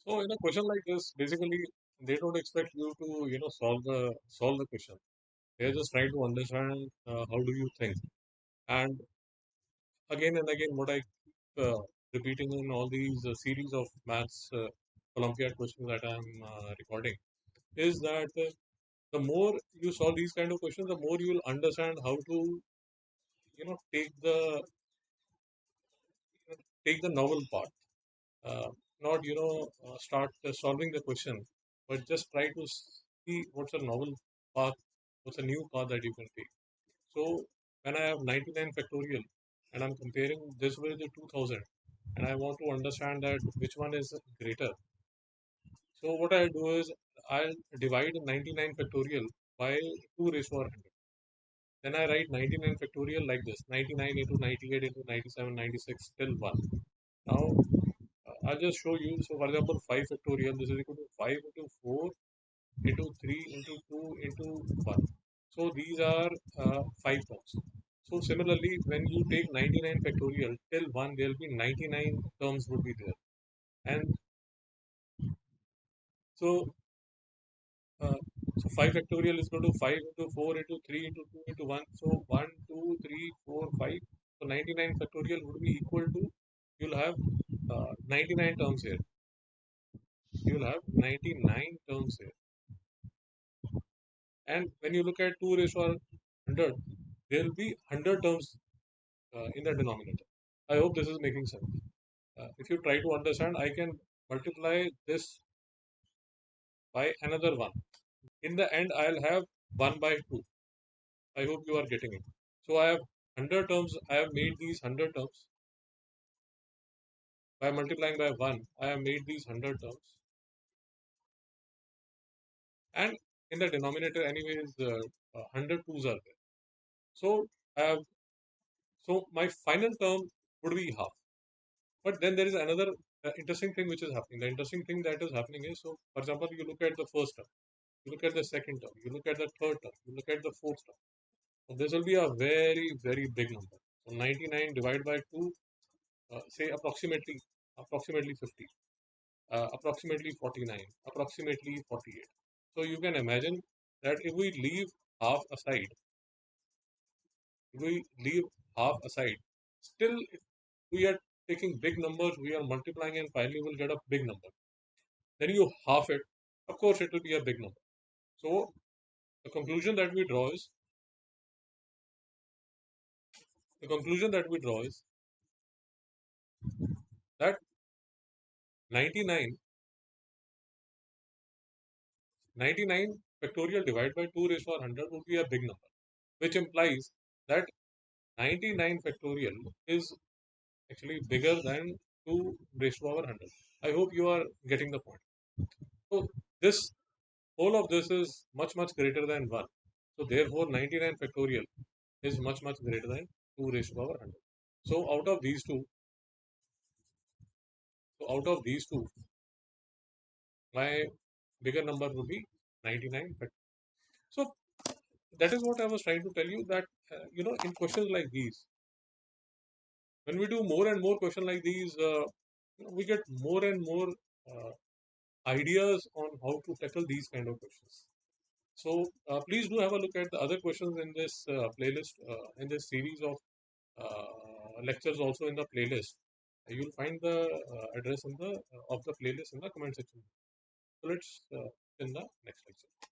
So in a question like this, basically they don't expect you to solve the question. They're just trying to understand how do you think. And again and again, what I keep repeating in all these series of maths Olympiad questions that I'm recording is that the more you solve these kind of questions, the more you will understand how to take the novel part. uh, Not start solving the question, but just try to see what's a novel path, what's a new path that you can take. So when I have 99 factorial and I'm comparing this with the 2000 and I want to understand that which one is greater, so what I do is I'll divide 99 factorial by 2 raised to power 100. Then I write 99 factorial like this: 99 into 98 into 97 96 till 1. Now I'll just show you. So, for example, 5 factorial, this is equal to 5 into 4 into 3 into 2 into 1. So, these are 5 terms. So, similarly, when you take 99 factorial till 1, there will be 99 terms would be there. And so, uh, so 5 factorial is equal to 5 into 4 into 3 into 2 into 1. So, 1, 2, 3, 4, 5. So, 99 factorial would be equal to, you'll have 99 terms here. You'll have 99 terms here. And when you look at 2 raised to 100, there will be 100 terms in the denominator. I hope this is making sense. If you try to understand, I can multiply this by another one. In the end, I'll have 1 by 2. I hope you are getting it. So I have 100 terms. I have made these 100 terms. By multiplying by 1, I have made these 100 terms. And in the denominator, anyways, 100 twos are there. So I have, so my final term would be half. But then there is another interesting thing which is happening. The interesting thing that is happening is, so for example, you look at the first term, you look at the second term, you look at the third term, you look at the fourth term. So this will be a very, very big number. So 99 divided by 2, say approximately 50, approximately 49, approximately 48. So you can imagine that if we leave half aside, if we leave half aside, still if we are taking big numbers, we are multiplying and finally we'll get a big number. Then you half it, of course it will be a big number. So the conclusion that we draw is the conclusion that we draw is that 99 factorial divided by 2 raised to power 100 would be a big number, which implies that 99 factorial is actually bigger than 2 raised to power 100. I hope you are getting the point. So this whole of this is much greater than 1. So therefore 99 factorial is much greater than 2 raised to power 100. So out of these two, my bigger number would be 99. So that is what I was trying to tell you, that in questions like these, when we do more and more questions like these, we get more and more uh, ideas on how to tackle these kind of questions. So please do have a look at the other questions in this playlist, in this series of lectures, also in the playlist. You'll find the address in the of the playlist in the comment section. So let's in the next lecture.